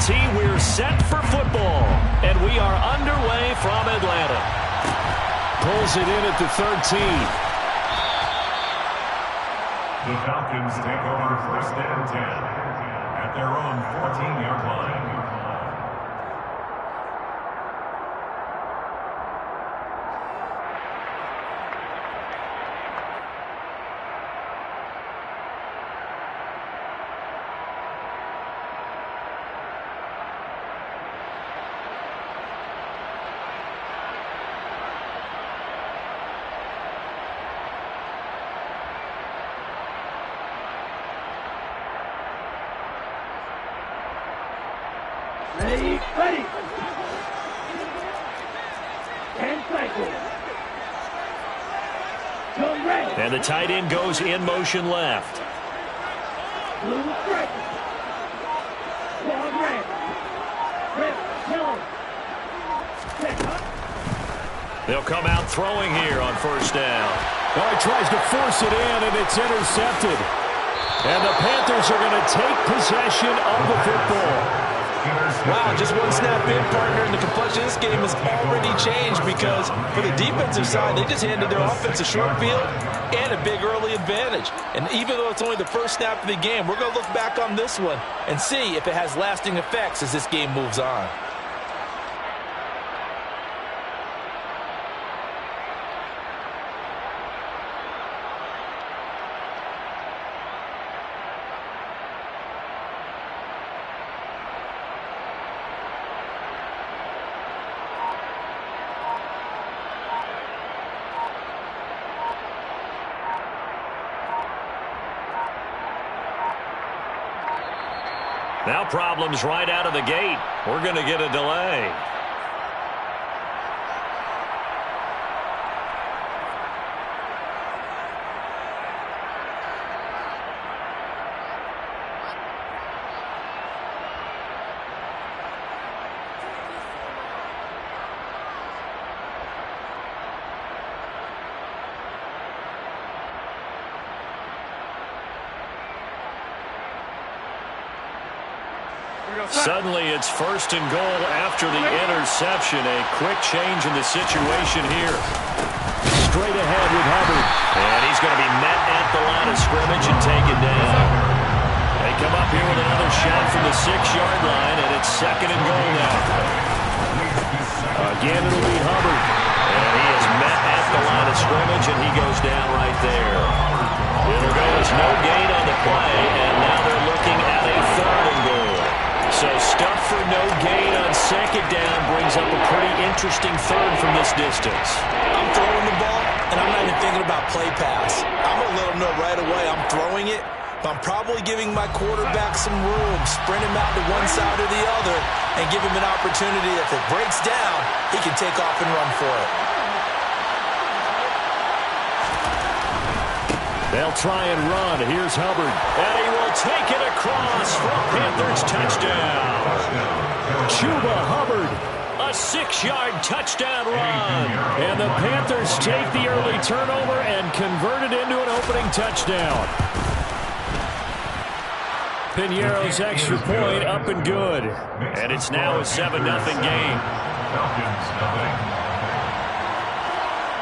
T, we're set for football. And we are underway from Atlanta. Pulls it in at the 13. The Falcons take over 1st and 10 at their own 14-yard line. Ready. And cycle. And the tight end goes in motion left. Blue strike. Squad red. Red, yellow. They'll come out throwing here on 1st down. Oh, he tries to force it in, and it's intercepted. And the Panthers are going to take possession of the football. Wow, just one snap in, partner, and the complexion of this game has already changed because for the defensive side, they just handed their offense a short field and a big early advantage. And even though it's only the first snap of the game, we're going to look back on this one and see if it has lasting effects as this game moves on. Now problems right out of the gate. We're going to get a delay. Suddenly it's 1st and goal after the interception. A quick change in the situation here. Straight ahead with Hubbard. And he's going to be met at the line of scrimmage and taken down. They come up here with another shot from the 6-yard line, and it's 2nd and goal now. Again, it'll be Hubbard. And he is met at the line of scrimmage, and he goes down right there. It'll go as no gain on the play, and now they're looking at a 3rd and goal. So stuff for no gain on 2nd down brings up a pretty interesting 3rd from this distance. I'm throwing the ball, and I'm not even thinking about play pass. I'm going to let them know right away I'm throwing it, but I'm probably giving my quarterback some room, sprint him out to one side or the other, and give him an opportunity. If it breaks down, he can take off and run for it. They'll try and run. Here's Hubbard. And he will take it across for a Panthers touchdown. Chuba Hubbard. A 6-yard touchdown run. And the Panthers take the early turnover and convert it into an opening touchdown. Piñeiro's extra point up and good. And it's now a 7-0 game.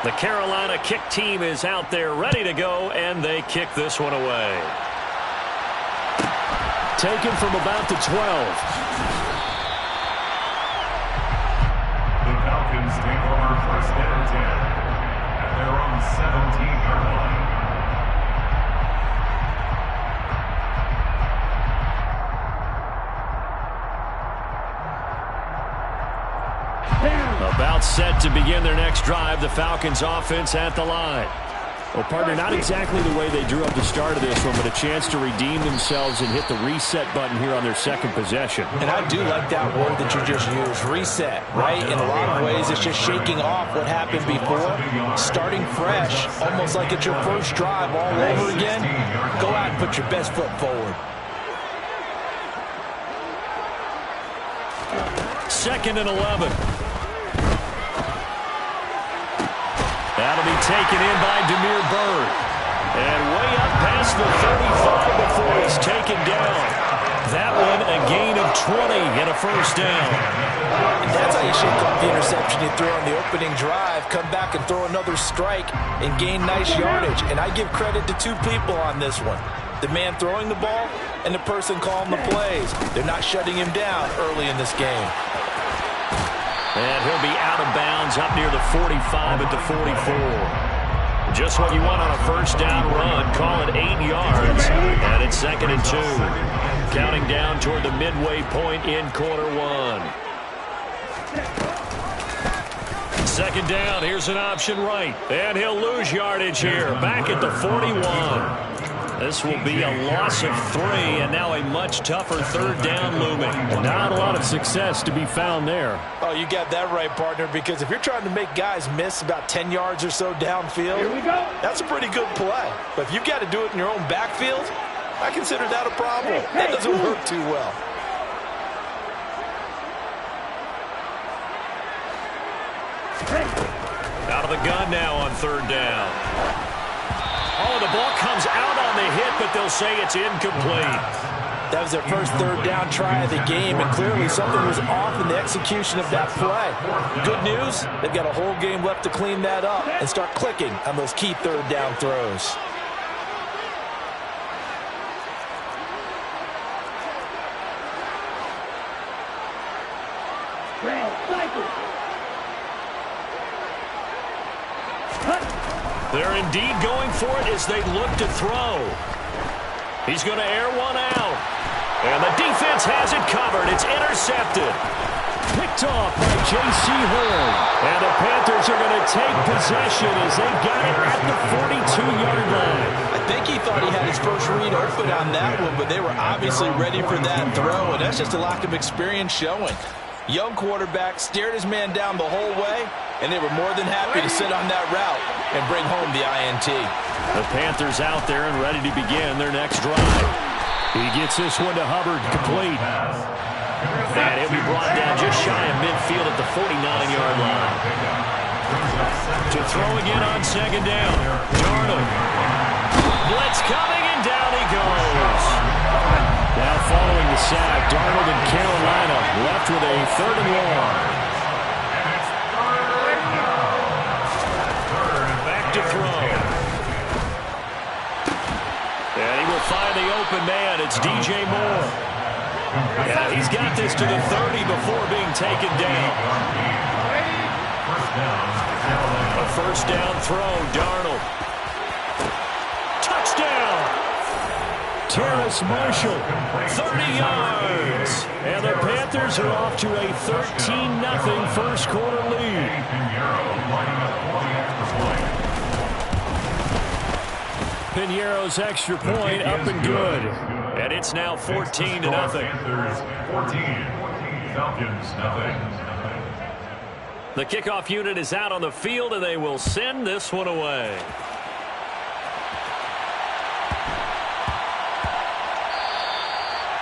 The Carolina kick team is out there ready to go, and they kick this one away. Taken from about the 12. The Falcons take over 1st and 10 at their own 17-yard line. About set to begin their next drive, the Falcons offense at the line. Well, partner, not exactly the way they drew up the start of this one, but a chance to redeem themselves and hit the reset button here on their 2nd possession. And I do like that word that you just used, reset, right? In a lot of ways, it's just shaking off what happened before, starting fresh, almost like it's your first drive all over again. Go out and put your best foot forward. 2nd and 11. That'll be taken in by Damiere Byrd. And way up past the 35 before he's taken down. that one a gain of 20 and a first down. And that's how you shake off the interception you threw on the opening drive, come back and throw another strike and gain nice yardage. And I give credit to two people on this one. The man throwing the ball and the person calling the plays. They're not shutting him down early in this game. And he'll be out of bounds up near the 45 at the 44. Just what you want on a first down run. Call it 8 yards. And it's 2nd and 2. Counting down toward the midway point in quarter one. 2nd down. Here's an option right. And he'll lose yardage here. Back at the 41. This will be a loss of 3, and now a much tougher 3rd down looming. Not a lot of success to be found there. Oh, you got that right, partner, because if you're trying to make guys miss about 10 yards or so downfield, Here we go. that's a pretty good play. But if you've got to do it in your own backfield, I consider that a problem. That doesn't work too well. Out of the gun now on 3rd down. Oh, the ball comes out on the hit, but they'll say it's incomplete. That was their first 3rd down try of the game, and clearly something was off in the execution of that play. Good news, they've got a whole game left to clean that up and start clicking on those key 3rd down throws. They're indeed going for it as they look to throw. He's going to air one out. And the defense has it covered. It's intercepted. Picked off by J.C. Horn. And the Panthers are going to take possession as they got it at the 42-yard line. I think he thought he had his first read open on that one, but they were obviously ready for that throw, and that's just a lack of experience showing. Young quarterback stared his man down the whole way, and they were more than happy to sit on that route and bring home the INT. The Panthers out there and ready to begin their next drive. He gets this one to Hubbard, complete. And he'll be brought down just shy of midfield at the 49-yard line. To throw again on 2nd down. Darnold. Blitz coming, and down he goes. Now following the sack, Darnold and Carolina left with a 3rd and long. Back to throw. And he will find the open man. It's DJ Moore. Yeah, he's got this to the 30 before being taken down. A first down throw, Darnold. Touchdown! Terrace Marshall, 30 yards. And the Panthers are off to a 13-0 first quarter lead. Piñeiro's extra point up and good. And it's now 14-0. Panthers 14, Falcons 0. The kickoff unit is out on the field, and they will send this one away.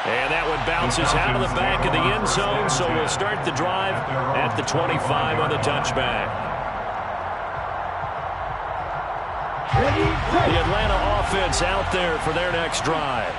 And that one bounces out of the back of the end zone, so we'll start the drive at the 25 on the touchback. The Atlanta offense out there for their next drive.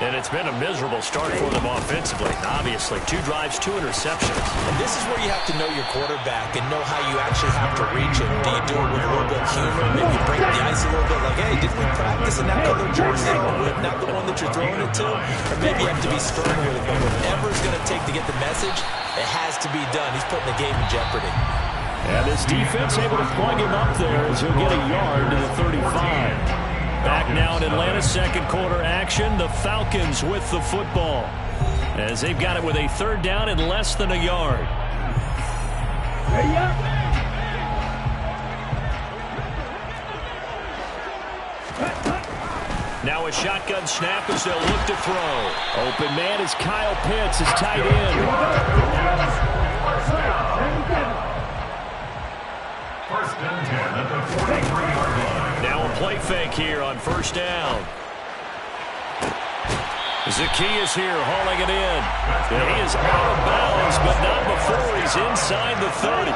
And it's been a miserable start for them offensively. Obviously, 2 drives, 2 interceptions. And this is where you have to know your quarterback and know how you actually have to reach him. Do you do it with a little bit of humor, maybe break the ice a little bit, like, hey, didn't we practice in that color jersey, not the one that you're throwing it to? Or maybe you have to be stern with it. But whatever it's going to take to get the message, it has to be done. He's putting the game in jeopardy. And this defense able to plug him up there as he'll get a yard to the 35. Back now in Atlanta's second quarter action, the Falcons with the football, as they've got it with a 3rd down and less than a yard. Now a shotgun snap as they'll look to throw. Open man is Kyle Pitts, his tight end. First and 10 at the 43-yard line. Now a play fake here on first down. Zacchaeus here hauling it in. And he is out of bounds, but not before he's inside the 30.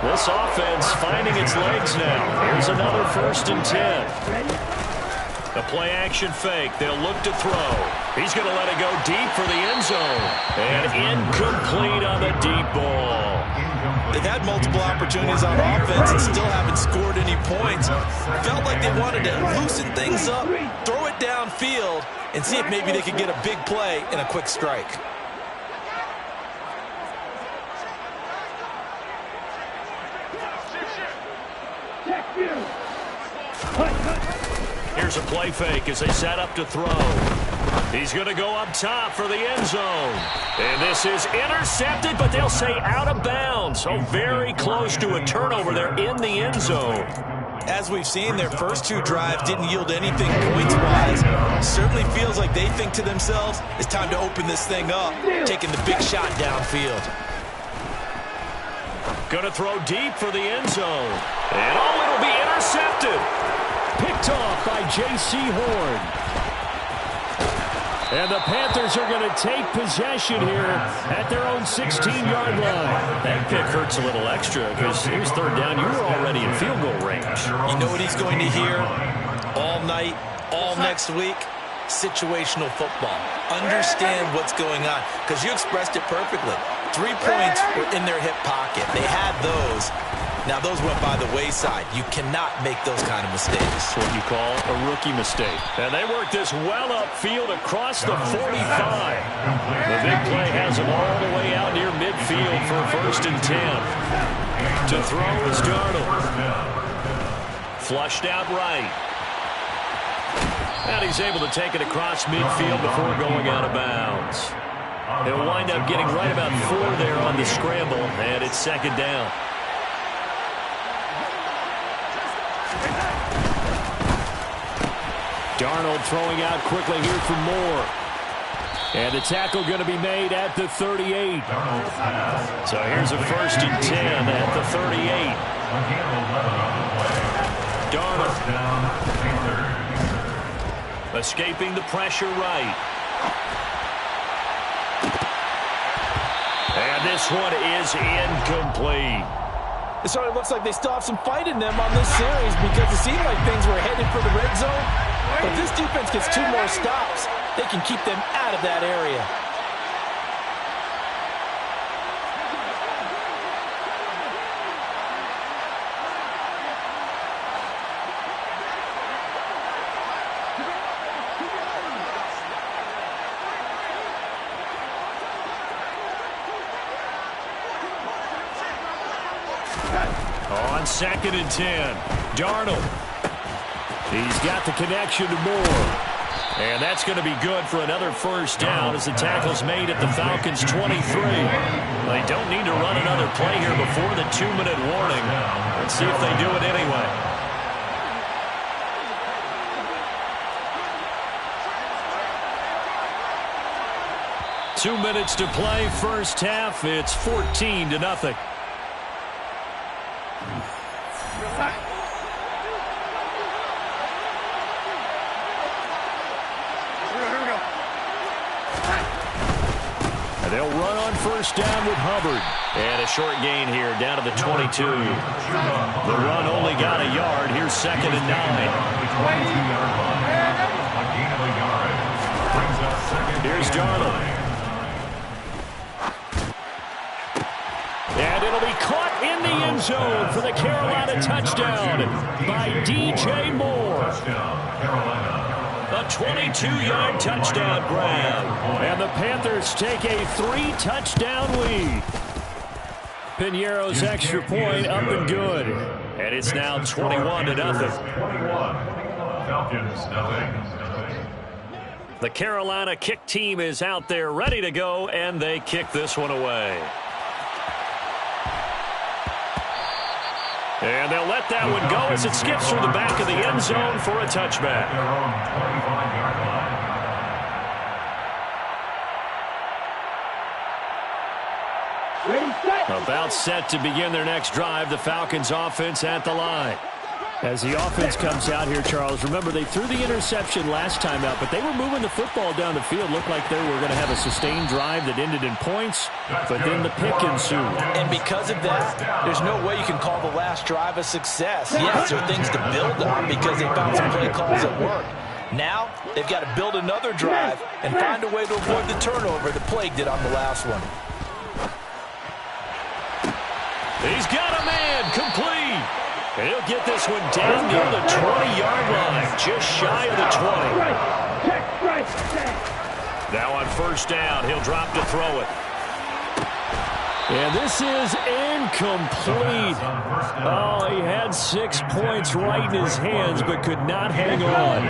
This offense finding its legs now. Here's another 1st and 10. A play-action fake. They'll look to throw. He's going to let it go deep for the end zone. And incomplete on the deep ball. They've had multiple opportunities on offense and still haven't scored any points. Felt like they wanted to loosen things up, throw it downfield, and see if maybe they could get a big play and a quick strike. Here's a play fake as they set up to throw. He's going to go up top for the end zone. And this is intercepted, but they'll say out of bounds. So very close to a turnover there in the end zone. As we've seen, their first two drives didn't yield anything points-wise. Certainly feels like they think to themselves, it's time to open this thing up, taking the big shot downfield. Going to throw deep for the end zone. And it'll be intercepted. Picked off by J.C. Horn. And the Panthers are going to take possession here at their own 16-yard line. That pick hurts a little extra because it was third down. You were already in field goal range. You know what he's going to hear all night, all next week? Situational football. Understand what's going on, because you expressed it perfectly. 3 points were in their hip pocket. They had those. Now, those went by the wayside. You cannot make those kind of mistakes. That's what you call a rookie mistake. And they work this well upfield across the 45. The big play has them all the way out near midfield for 1st and 10. To throw is Darnold. Flushed out right. And he's able to take it across midfield before going out of bounds. He'll wind up getting right about 4 there on the scramble, and it's 2nd down. Darnold throwing out quickly here for Moore. And the tackle going to be made at the 38. So here's a 1st and 10 at the 38. Darnold escaping the pressure right. And this one is incomplete. It sort of looks like they still have some fight in them on this series, because it seemed like things were headed for the red zone. But if this defense gets 2 more stops, they can keep them out of that area. On 2nd and 10, Darnold. He's got the connection to Moore. And that's going to be good for another 1st down as the tackle's made at the Falcons' 23. They don't need to run another play here before the 2-minute warning. Let's see if they do it anyway. Two minutes to play, 1st half. It's 14-0. They'll run on 1st down with Hubbard. And a short gain here down to the 22. The run only got a yard. Here's 2nd and 9. Here's Darnold. And it'll be caught in the end zone for the Carolina touchdown by DJ Moore. A 22-yard touchdown grab. And the Panthers take a 3-touchdown lead. Piñeiro's extra point up and good. And it's now 21-0. Falcons, nothing. The Carolina kick team is out there ready to go, and they kick this one away. And they'll let that one go as it skips through the back of the end zone for a touchback. About set to begin their next drive, the Falcons offense at the line. As the offense comes out here, Charles, remember they threw the interception last time out, but they were moving the football down the field. Looked like they were going to have a sustained drive that ended in points, but then the pick ensued. And because of that, there's no way you can call the last drive a success. Yes, there are things to build on because they found some play calls that work. Now, they've got to build another drive and find a way to avoid the turnover that plagued it on the last one. He's got a man, complete. He'll get this one down near the 20-yard line, just shy of the 20. Now on first down, he'll drop to throw it. And this is incomplete. Oh, he had 6 points right in his hands, but could not hang on.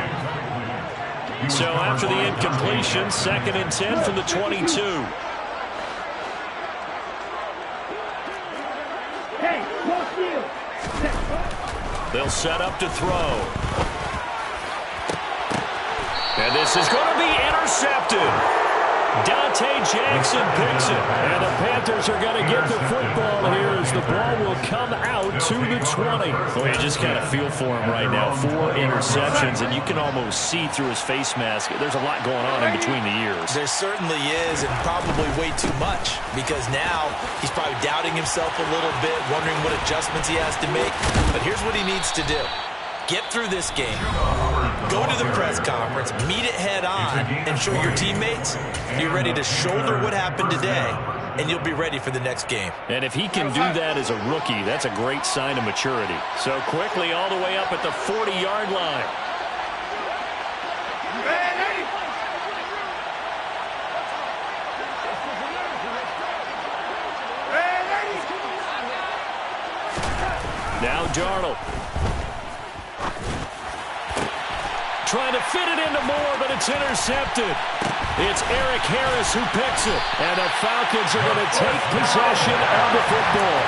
So after the incompletion, 2nd and 10 from the 22. They'll set up to throw. And this is going to be intercepted. Dante Jackson picks it. And the Panthers are going to get the football here as the ball will come out to the 20. Well, you just kind of feel for him right now. 4 interceptions, and you can almost see through his face mask. There's a lot going on in between the years. There certainly is, and probably way too much, because now he's probably doubting himself a little bit, wondering what adjustments he has to make. But here's what he needs to do. Get through this game, go to the press conference, meet it head on, and show your teammates you're ready to shoulder what happened today, and you'll be ready for the next game. And if he can do that as a rookie, that's a great sign of maturity. So quickly all the way up at the 40-yard line. Now Darnold. Trying to fit it into Moore, but it's intercepted. It's Eric Harris who picks it. And the Falcons are going to take possession of the football.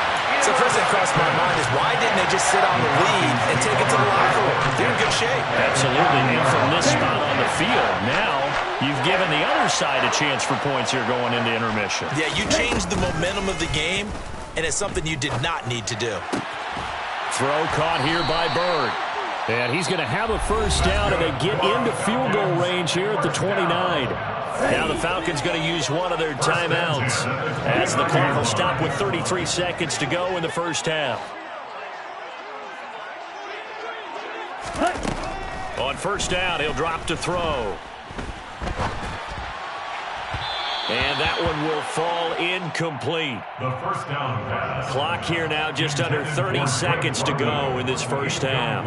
So first thing crossed my mind is why didn't they just sit on the lead and take it to the locker room? They're in good shape. Absolutely. And from this spot on the field, now you've given the other side a chance for points here going into intermission. Yeah, you changed the momentum of the game, and it's something you did not need to do. Throw caught here by Bird. And he's going to have a first down, and they get into field goal range here at the 29. Now the Falcons going to use one of their timeouts as the clock will stop with 33 seconds to go in the first half. On first down, he'll drop to throw. And that one will fall incomplete. The first down pass. Clock here now just under 30 seconds to go in this first half.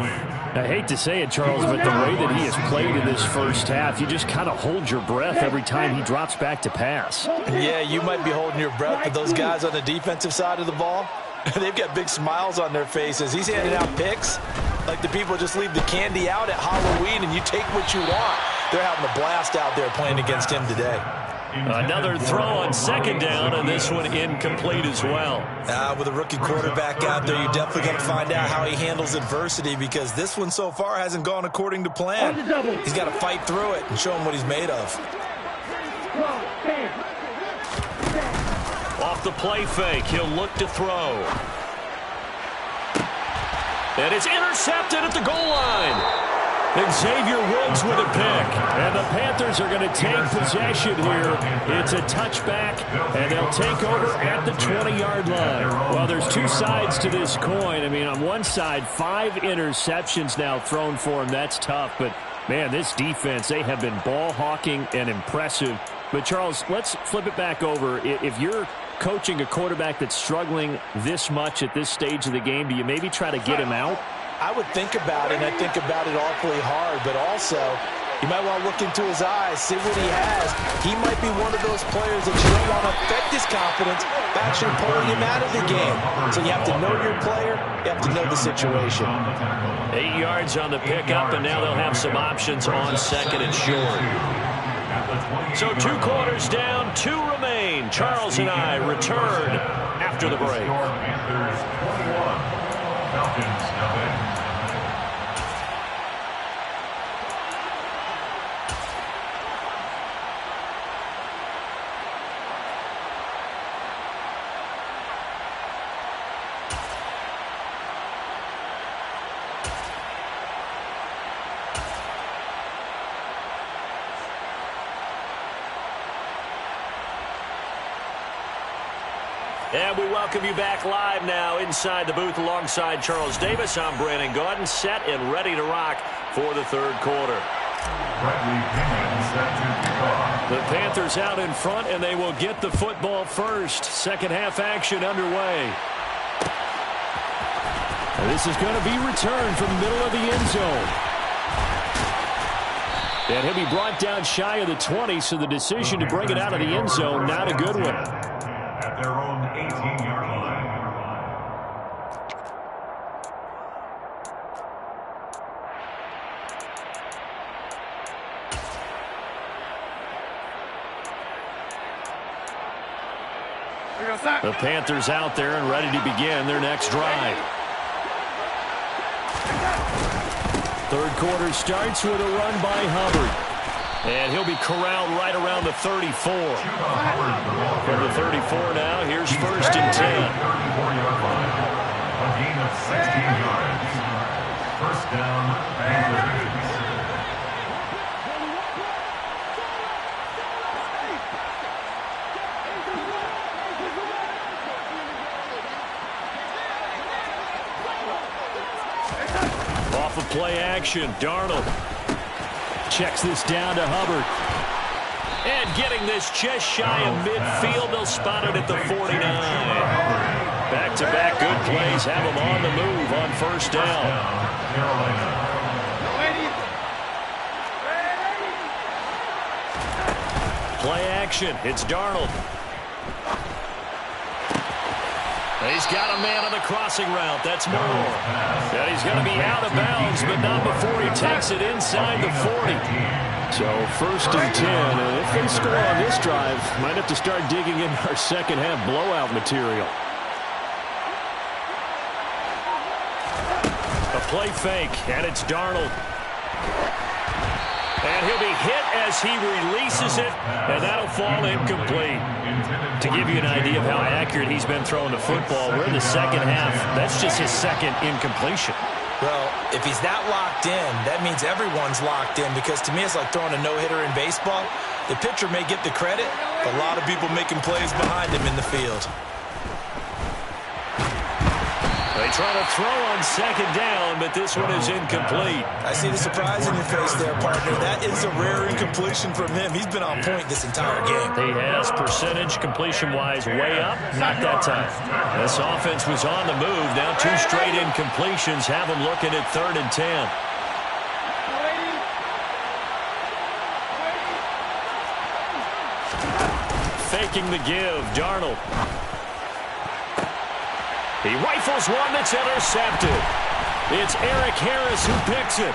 I hate to say it, Charles, but the way that he has played in this first half, you just kind of hold your breath every time he drops back to pass. Yeah, you might be holding your breath, but those guys on the defensive side of the ball, they've got big smiles on their faces. He's handing out picks like the people just leave the candy out at Halloween and you take what you want. They're having a blast out there playing against him today. Another throw on second down, and this one incomplete as well. With a rookie quarterback out there, you're definitely going to find out how he handles adversity because this one so far hasn't gone according to plan. He's got to fight through it and show him what he's made of. Off the play fake, he'll look to throw. And it's intercepted at the goal line. Xavier Woods with a pick. And the Panthers are going to take possession here. It's a touchback, and they'll take over at the 20-yard line. Well, there's two sides to this coin. I mean, on one side, 5 interceptions now thrown for him. That's tough. But, man, this defense, they have been ball hawking and impressive. But, Charles, let's flip it back over. If you're coaching a quarterback that's struggling this much at this stage of the game, do you maybe try to get him out? I would think about it, and I think about it awfully hard, but also you might want to look into his eyes, see what he has. He might be one of those players that you don't want to affect his confidence by actually pulling him out of the game. So you have to know your player, you have to know the situation. 8 yards on the pickup, and now they'll have some options on second and short. So 2 quarters down, 2 remain. Charles and I return after the break. Panthers 21, Falcons nothing. And we welcome you back live now inside the booth alongside Charles Davis. I'm Brandon Gaudin, set and ready to rock for the third quarter. Bradley Pinion set to kick off. The Panthers out in front, and they will get the football first. Second half action underway. And this is going to be returned from the middle of the end zone. And he'll be brought down shy of the 20, so the decision to bring it out of the end zone, not a good one. At their own 18-yard line. The Panthers out there and ready to begin their next drive. Third quarter starts with a run by Hubbard. And he'll be corralled right around the 34. From the 34 now, here's first and 10. 34-yard line. A gain of 16 yards. First down, Panthers. Off of play action, Darnold checks this down to Hubbard. And getting this just shy of midfield, they'll spot it at the 49. Back-to-back good plays have them on the move on first down. Play action, it's Darnold. He's got a man on the crossing route. That's Moore. And he's going to be out of bounds, but not before he takes it inside the 40. So first and 10. And if they score on this drive, might have to start digging in our second half blowout material. A play fake, and it's Darnold. And he'll be hit as he releases it, and that'll fall incomplete. To give you an idea of how accurate he's been throwing the football, we're in the second half. That's just his second incompletion. Well, if he's that locked in, that means everyone's locked in, because to me it's like throwing a no-hitter in baseball. The pitcher may get the credit, but a lot of people making plays behind him in the field. They try to throw on second down, but this one is incomplete. I see the surprise in your face there, partner. That is a rare incompletion from him. He's been on point this entire game. He has percentage completion-wise way up. Not that time. This offense was on the move. Now two straight incompletions have them looking at 3rd and 10. Faking the give, Darnold. He rifles one that's intercepted. It's Eric Harris who picks it.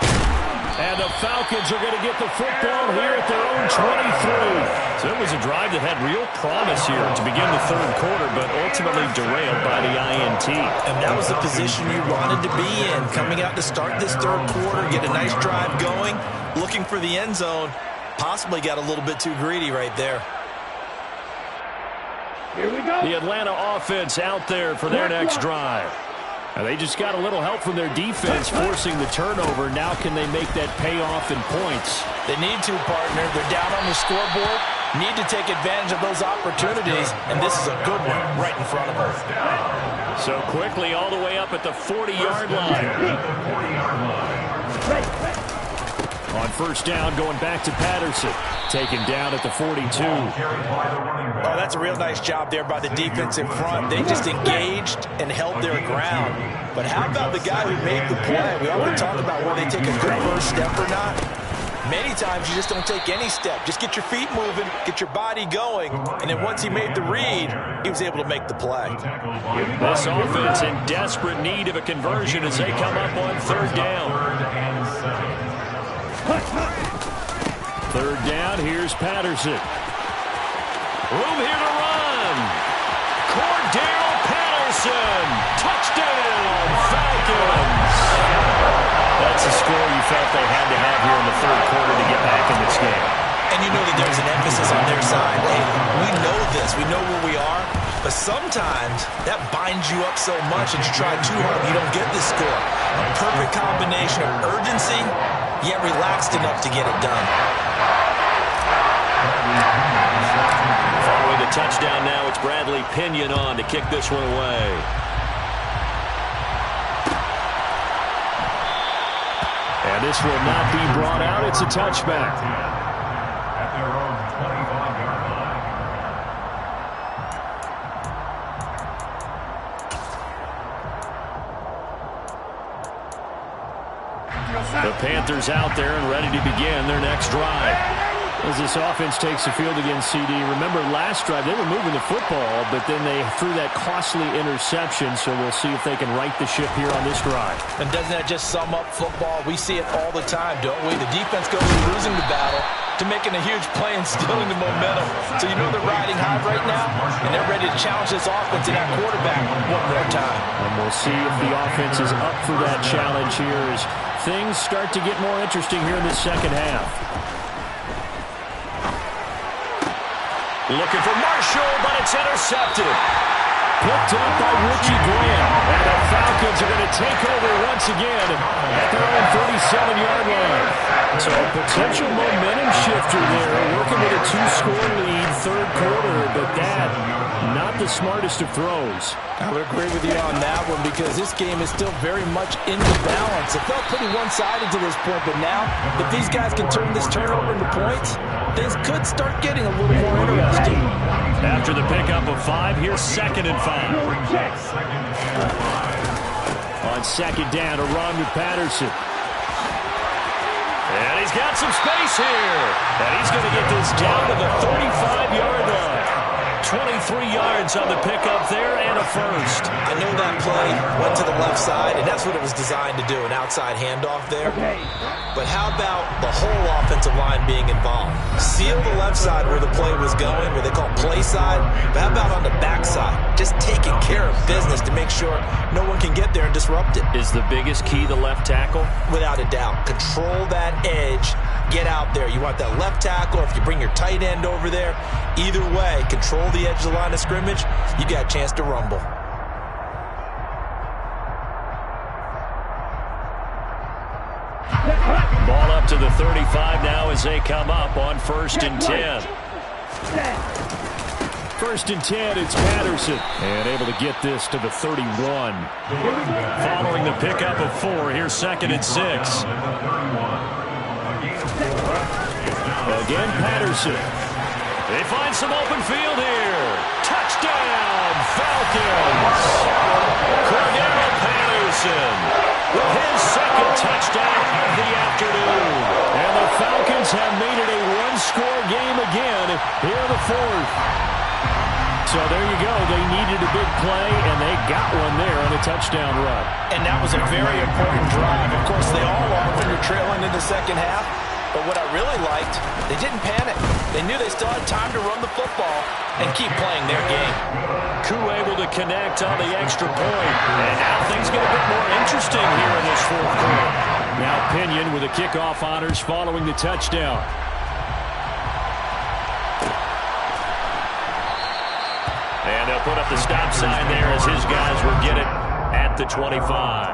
And the Falcons are going to get the football here at their own 23. So it was a drive that had real promise here to begin the third quarter, but ultimately derailed by the INT. And that was the position you wanted to be in, coming out to start this third quarter, get a nice drive going, looking for the end zone. Possibly got a little bit too greedy right there. Here we go. The Atlanta offense out there for their next drive. And they just got a little help from their defense forcing the turnover. Now can they make that pay off in points? They need to, partner. They're down on the scoreboard. Need to take advantage of those opportunities, and this is a good one right in front of them. So quickly all the way up at the 40-yard line. On first down, going back to Patterson. Taken down at the 42. Oh, that's a real nice job there by the defense in front. They just engaged and held their ground. But how about the guy who made the play? We often talk about whether they take a good first step or not. Many times you just don't take any step. Just get your feet moving, get your body going, and then once he made the read, he was able to make the play. This offense in desperate need of a conversion as they come up on third down. Third down, here's Patterson. Room here to run. Cordell Patterson. Touchdown, Falcons. That's a score you felt they had to have here in the third quarter to get back in this game. And you know that there's an emphasis on their side. Hey, we know this. We know where we are. But sometimes that binds you up so much that you try too hard, you don't get this score. A perfect combination of urgency, yet relaxed enough to get it done. Following the touchdown now, it's Bradley Pinion on to kick this one away. And And this will not be brought out. It's a touchback. At their own 25-yard line. The Panthers out there and ready to begin their next drive. As this offense takes the field against CD, remember last drive they were moving the football, but then they threw that costly interception, so we'll see if they can right the ship here on this drive. And doesn't that just sum up football? We see it all the time, don't we? The defense goes from losing the battle to making a huge play and stealing the momentum. So you know they're riding high right now, and they're ready to challenge this offense and that quarterback one more time. And we'll see if the offense is up for that challenge here as things start to get more interesting here in the second half. Looking for Marshall, but it's intercepted. Picked up by Richie Graham. And the Falcons are going to take over once again at their own 37-yard line. So a potential momentum shifter there, working with a 2-score lead, third quarter, but that, not the smartest of throws. I would agree with you on that one because this game is still very much in the balance. It felt pretty one-sided to this point, but now, if these guys can turn this turnover into points, things could start getting a little more interesting. After the pickup of 5, here's 2nd and 5. On second down, a run with Patterson. And he's got some space here. And he's going to get this down to the 35-yard line. 23 yards on the pickup there and a first. I know that play went to the left side, and that's what it was designed to do, an outside handoff there. But how about the whole offensive line being involved? Seal the left side where the play was going, where they call play side. But how about on the back side? Just taking care of business to make sure no one can get there and disrupt it. Is the biggest key the left tackle? Without a doubt. Control that edge. Get out there. You want that left tackle. If you bring your tight end over there, either way, control the edge of the line of scrimmage, you got a chance to rumble. Ball up to the 35 now as they come up on 1st and 10. 1st and 10, it's Patterson. And able to get this to the 31. Following the pickup of 4, here's 2nd and 6. Again, Patterson. They find some open field here. Touchdown, Falcons. Cordero Patterson with his 2nd touchdown of the afternoon. And the Falcons have made it a one-score game again here in the 4th. So there you go. They needed a big play, and they got one there on a touchdown run. And that was a very important drive. Of course, they all are when you're trailing in the second half. But what I really liked, they didn't panic. They knew they still had time to run the football and keep playing their game. Koo able to connect on the extra point. And now things get a bit more interesting here in this 4th quarter. Now Pinion with the kickoff honors following the touchdown. And they'll put up the stop sign there as his guys will get it at the 25.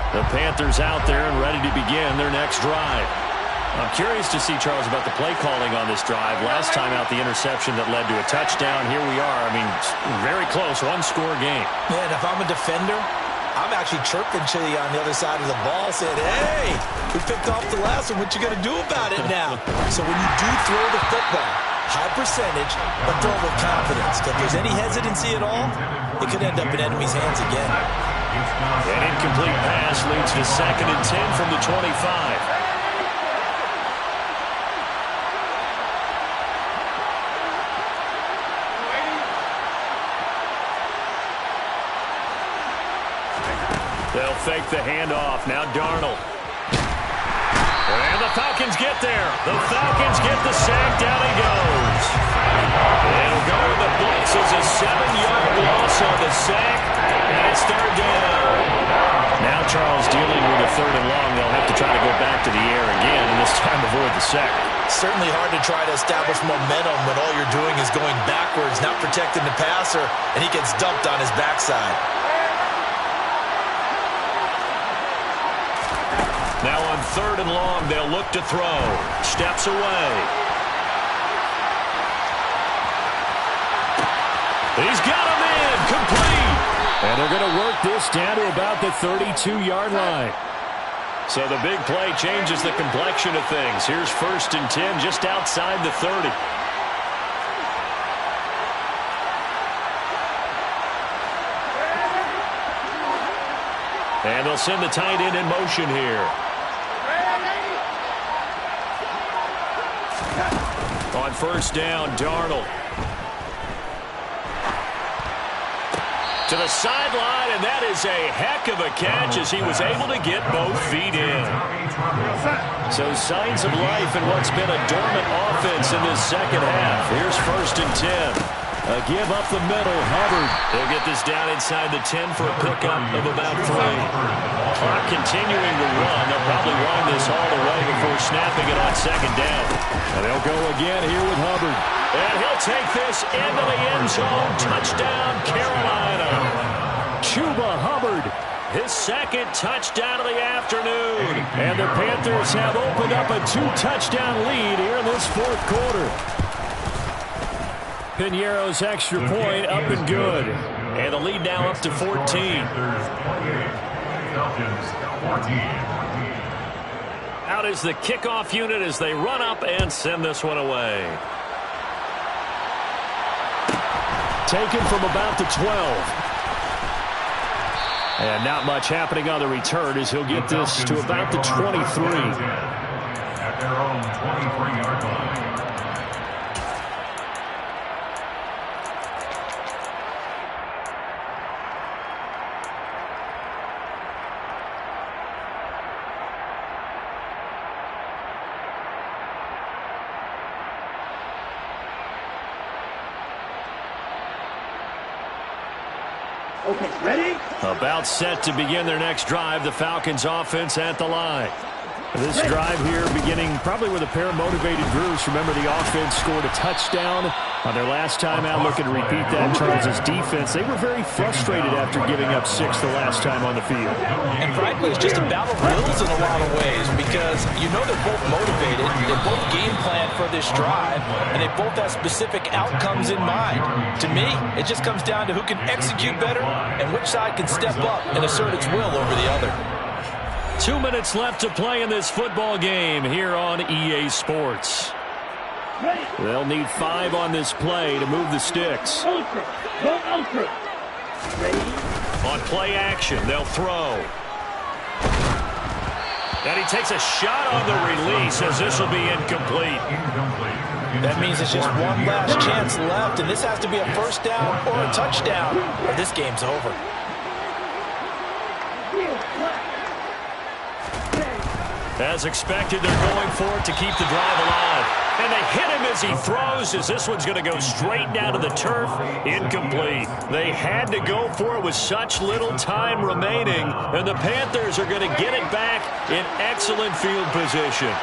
The Panthers out there and ready to begin their next drive. I'm curious to see, Charles, about the play calling on this drive. Last time out, the interception that led to a touchdown. Here we are. I mean, very close, one-score game. Yeah, and if I'm a defender, I'm actually chirping to you on the other side of the ball, saying, hey, we picked off the last one. What you going to do about it now? So when you do throw the football, high percentage, but throw with confidence. If there's any hesitancy at all, it could end up in enemy's hands again. An incomplete pass leads to 2nd and 10 from the 25. They'll fake the handoff. Now Darnold. And the Falcons get there. The Falcons get the sack. Down he goes. They'll go with the blitz as a 7-yard loss on the sack. And it's 3rd down. Now Charles dealing with a 3rd and long. They'll have to try to go back to the air again, and this time avoid the sack. Certainly hard to try to establish momentum when all you're doing is going backwards, not protecting the passer, and he gets dumped on his backside. Now on 3rd and long, they'll look to throw. Steps away. He's got him in, complete. And they're going to work this down to about the 32-yard line. So the big play changes the complexion of things. Here's 1st and 10 just outside the 30. And they'll send the tight end in motion here. On 1st down, Darnold. To the sideline, and that is a heck of a catch as he was able to get both feet in. So signs of life in what's been a dormant offense in this second half. Here's 1st and 10. A give up the middle, Hubbard. They'll get this down inside the 10 for a pickup of about 3. Clock continuing to run. They'll probably wind this all the way before snapping it on 2nd down. And they'll go again here with Hubbard. And he'll take this into the end zone. Touchdown, Carolina. Chuba Hubbard, his 2nd touchdown of the afternoon. And the Panthers have opened up a 2-touchdown lead here in this 4th quarter. Piñeiro's extra point up and good. And the lead now up to 14. Out is the kickoff unit as they run up and send this one away. Taken from about the 12. And not much happening on the return as he'll get this to about the 23. At their own 23-yard line. Okay, ready? About set to begin their next drive, the Falcons offense at the line. This drive here beginning probably with a pair of motivated groups. Remember, the offense scored a touchdown on their last time out. Looking to repeat that in terms of defense. They were very frustrated after giving up 6 the last time on the field. And frankly, it's just a battle of wills in a lot of ways because you know they're both motivated. They both game plan for this drive, and they both have specific outcomes in mind. To me, it just comes down to who can execute better and which side can step up and assert its will over the other. 2 minutes left to play in this football game here on EA Sports. Ready? They'll need 5 on this play to move the sticks. Ultra. Go ultra. Ready? On play action, they'll throw. And he takes a shot on the release as this will be incomplete. That means it's just one last chance left, and this has to be a 1st down or a touchdown, or this game's over. As expected, they're going for it to keep the drive alive. And they hit him as he throws, as this one's going to go straight down to the turf. Incomplete. They had to go for it with such little time remaining. And the Panthers are going to get it back in excellent field position.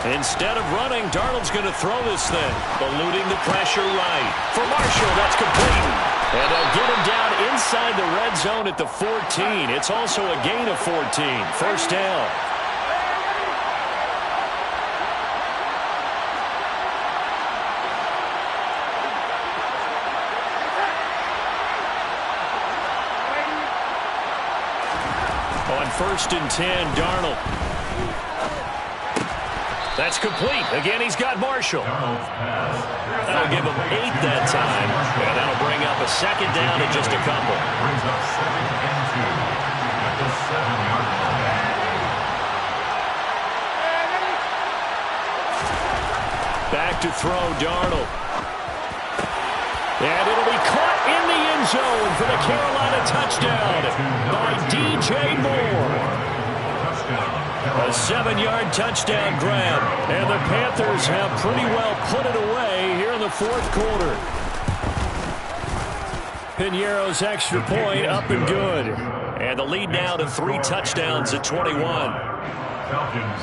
Instead of running, Darnold's going to throw this thing. Eluding the pressure right. For Marshall, that's complete. And they'll get him down inside the red zone at the 14. It's also a gain of 14. 1st down. On 1st and 10, Darnold. That's complete. Again, he's got Marshall. That'll give him 8 that time. And that'll bring up a 2nd down and just a couple. Brings up 2nd and 2 at the 7-yard line. Back to throw, Darnold. And it'll be caught in the end zone for the Carolina touchdown by DJ Moore. A 7-yard touchdown grab. And the Panthers have pretty well put it away here in the 4th quarter. Piñeiro's extra point up and good. And the lead now to 3 touchdowns at 21. Falcons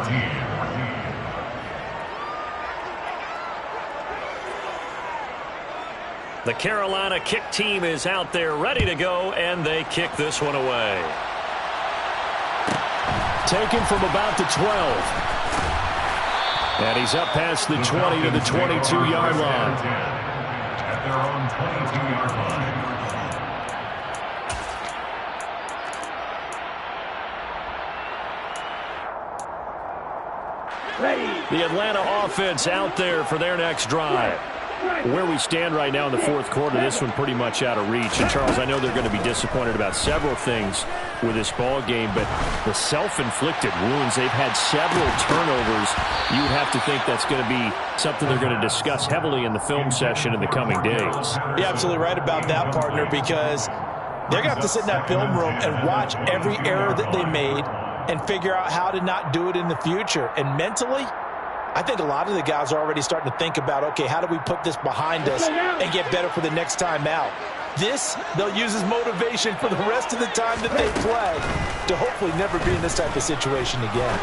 14. The Carolina kick team is out there ready to go, and they kick this one away. Taken from about the 12. And he's up past the 20 to the 22-yard line. At their own 22-yard line. The Atlanta offense out there for their next drive. Where we stand right now in the fourth quarter, this one pretty much out of reach. And, Charles, I know they're going to be disappointed about several things with this ball game, but the self-inflicted wounds, they've had several turnovers. You would have to think that's going to be something they're going to discuss heavily in the film session in the coming days. You're absolutely right about that, partner, because they're going to have to sit in that film room and watch every error that they made and figure out how to not do it in the future. And mentally, I think a lot of the guys are already starting to think about, okay, how do we put this behind us and get better for the next time out? This, they'll use as motivation for the rest of the time that they play to hopefully never be in this type of situation again.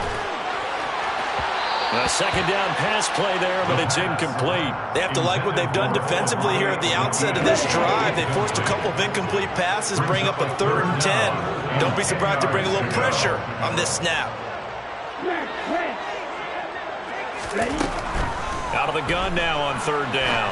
A second down pass play there, but it's incomplete. They have to like what they've done defensively here at the outset of this drive. They forced a couple of incomplete passes, bring up a 3rd and 10. Don't be surprised to bring a little pressure on this snap. Out of the gun now on 3rd down.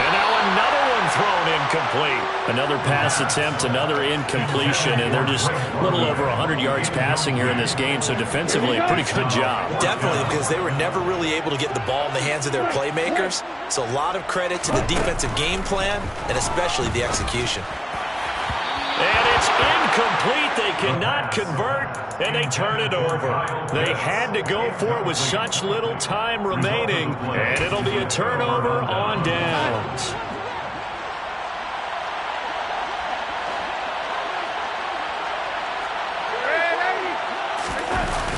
And now another one thrown incomplete. Another pass attempt, another incompletion, and they're just a little over 100 yards passing here in this game, so defensively, a pretty good job. Definitely, because they were never really able to get the ball in the hands of their playmakers. So a lot of credit to the defensive game plan and especially the execution. And it's incomplete. They cannot convert, and they turn it over. They had to go for it with such little time remaining, and it'll be a turnover on downs.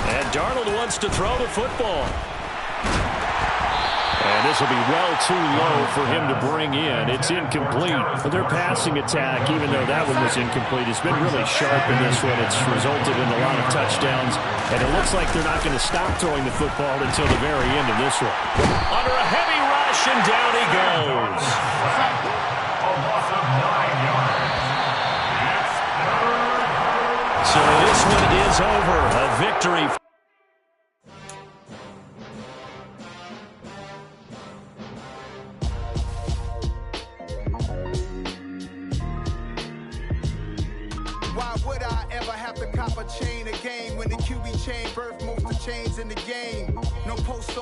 And Darnold wants to throw the football. And this will be well too low for him to bring in. It's incomplete. But their passing attack, even though that one was incomplete, has been really sharp in this one. It's resulted in a lot of touchdowns. And it looks like they're not going to stop throwing the football until the very end of this one. Under a heavy rush, and down he goes. A loss of 9 yards. So this one is over. A victory. Why would I ever have to cop a chain a game when the QB chain birth most of the chains in the game? No post off.